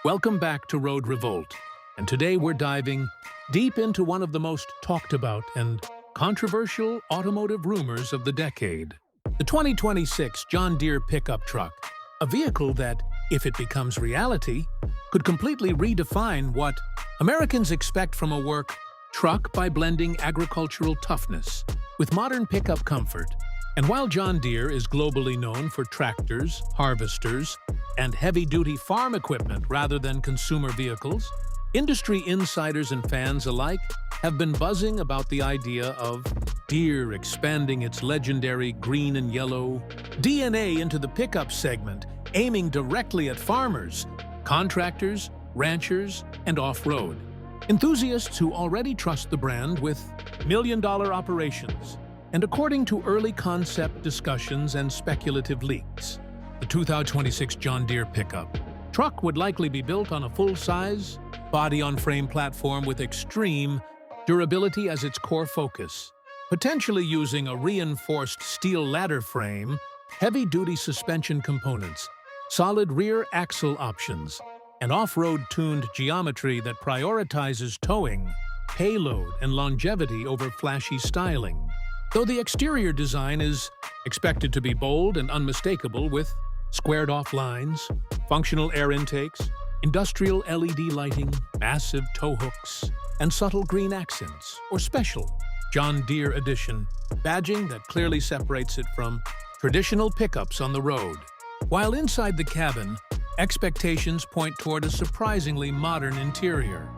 Welcome back to Road Revolt, and today we're diving deep into one of the most talked about and controversial automotive rumors of the decade. The 2026 John Deere Pickup Truck, a vehicle that, if it becomes reality, could completely redefine what Americans expect from a work truck by blending agricultural toughness with modern pickup comfort. And while John Deere is globally known for tractors, harvesters, and heavy-duty farm equipment rather than consumer vehicles, industry insiders and fans alike have been buzzing about the idea of Deere expanding its legendary green and yellow DNA into the pickup segment, aiming directly at farmers, contractors, ranchers, and off-road enthusiasts who already trust the brand with million-dollar operations. And according to early concept discussions and speculative leaks, the 2026 John Deere pickup truck would likely be built on a full-size, body-on-frame platform with extreme durability as its core focus, potentially using a reinforced steel ladder frame, heavy-duty suspension components, solid rear axle options, and off-road tuned geometry that prioritizes towing, payload, and longevity over flashy styling. Though the exterior design is expected to be bold and unmistakable with squared-off lines, functional air intakes, industrial LED lighting, massive tow hooks, and subtle green accents, or special John Deere edition badging that clearly separates it from traditional pickups on the road. While inside the cabin, expectations point toward a surprisingly modern interior,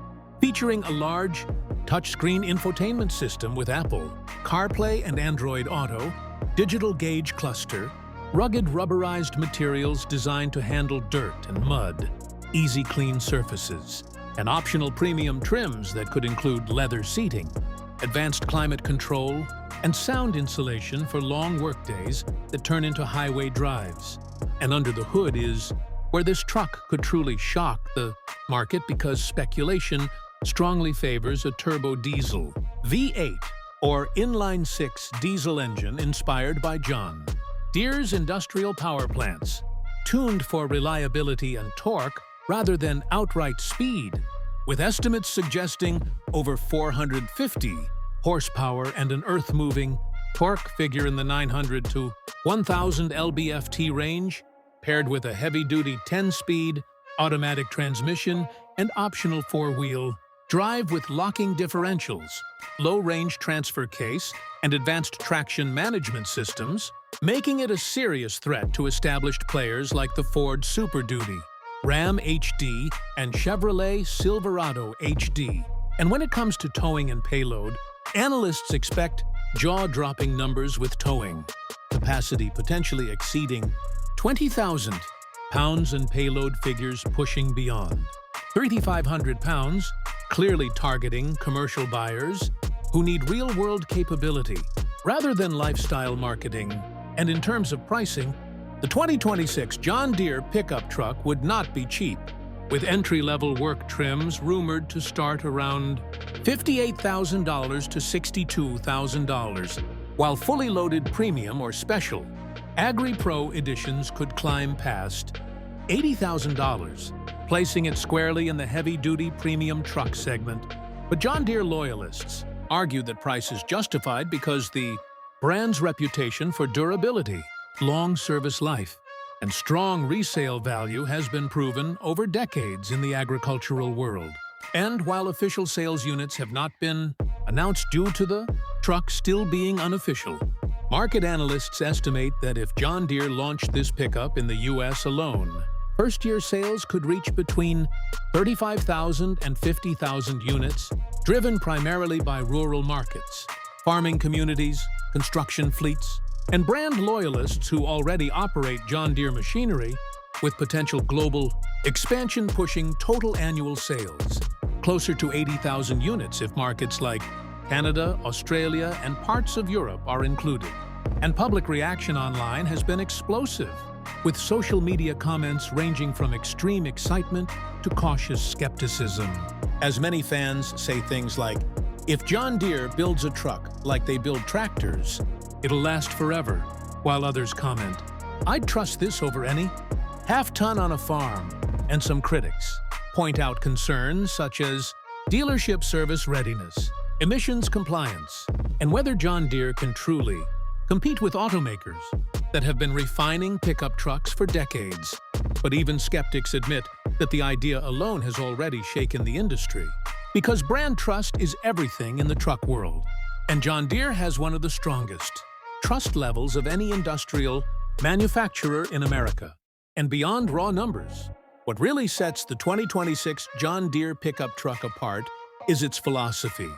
featuring a large touchscreen infotainment system with Apple CarPlay and Android Auto, digital gauge cluster, rugged rubberized materials designed to handle dirt and mud, easy clean surfaces, and optional premium trims that could include leather seating, advanced climate control, and sound insulation for long workdays that turn into highway drives. And under the hood is where this truck could truly shock the market because speculation strongly favors a turbo diesel V8 or inline-six diesel engine inspired by John Deere's industrial power plants, tuned for reliability and torque rather than outright speed, with estimates suggesting over 450 horsepower and an earth-moving torque figure in the 900 to 1,000 lb-ft range, paired with a heavy-duty 10-speed automatic transmission and optional four-wheel drive with locking differentials, low-range transfer case, and advanced traction management systems, making it a serious threat to established players like the Ford Super Duty, Ram HD, and Chevrolet Silverado HD. And when it comes to towing and payload, analysts expect jaw-dropping numbers with towing capacity potentially exceeding 20,000 pounds and payload figures pushing beyond 3,500 pounds, clearly targeting commercial buyers who need real-world capability rather than lifestyle marketing. And in terms of pricing, the 2026 John Deere pickup truck would not be cheap, with entry-level work trims rumored to start around $58,000 to $62,000, while fully loaded premium or special Agri-Pro editions could climb past $80,000, placing it squarely in the heavy-duty premium truck segment. But John Deere loyalists argue that price is justified because the brand's reputation for durability, long service life, and strong resale value has been proven over decades in the agricultural world. And while official sales units have not been announced due to the truck still being unofficial, market analysts estimate that if John Deere launched this pickup in the U.S. alone, first-year sales could reach between 35,000 and 50,000 units, driven primarily by rural markets, farming communities, construction fleets, and brand loyalists who already operate John Deere machinery, with potential global expansion pushing total annual sales closer to 80,000 units if markets like Canada, Australia, and parts of Europe are included. And public reaction online has been explosive, with social media comments ranging from extreme excitement to cautious skepticism, as many fans say things like, "If John Deere builds a truck like they build tractors, it'll last forever," while others comment, "I'd trust this over any half-ton on a farm," and some critics point out concerns such as dealership service readiness, emissions compliance, and whether John Deere can truly compete with automakers that have been refining pickup trucks for decades. But even skeptics admit that the idea alone has already shaken the industry, because brand trust is everything in the truck world. And John Deere has one of the strongest trust levels of any industrial manufacturer in America. And beyond raw numbers, what really sets the 2026 John Deere pickup truck apart is its philosophy.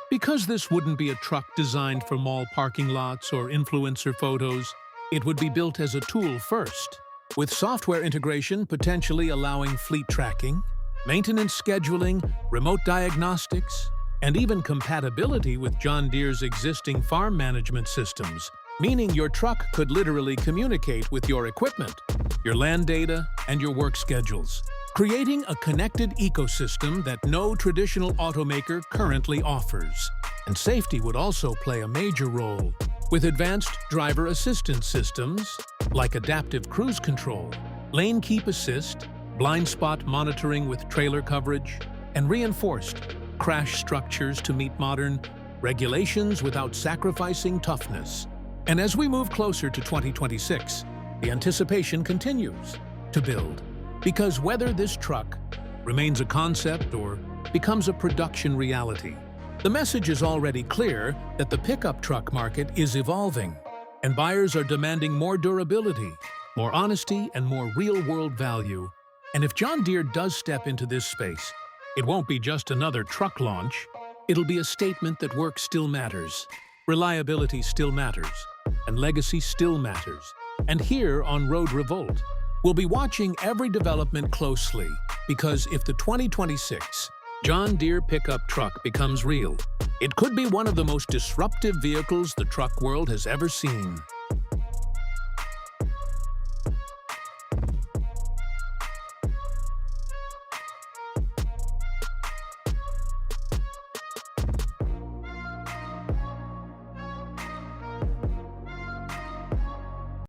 Because this wouldn't be a truck designed for mall parking lots or influencer photos, it would be built as a tool first, with software integration potentially allowing fleet tracking, maintenance scheduling, remote diagnostics, and even compatibility with John Deere's existing farm management systems, meaning your truck could literally communicate with your equipment, your land data, and your work schedules, creating a connected ecosystem that no traditional automaker currently offers. And safety would also play a major role, with advanced driver assistance systems like adaptive cruise control, lane keep assist, blind spot monitoring with trailer coverage, and reinforced crash structures to meet modern regulations without sacrificing toughness. And as we move closer to 2026, the anticipation continues to build, because whether this truck remains a concept or becomes a production reality, the message is already clear that the pickup truck market is evolving, and buyers are demanding more durability, more honesty, and more real-world value. And if John Deere does step into this space, it won't be just another truck launch. It'll be a statement that work still matters, reliability still matters, and legacy still matters. And here on Road Revolt, we'll be watching every development closely, because if the 2026 John Deere pickup truck becomes real, it could be one of the most disruptive vehicles the truck world has ever seen.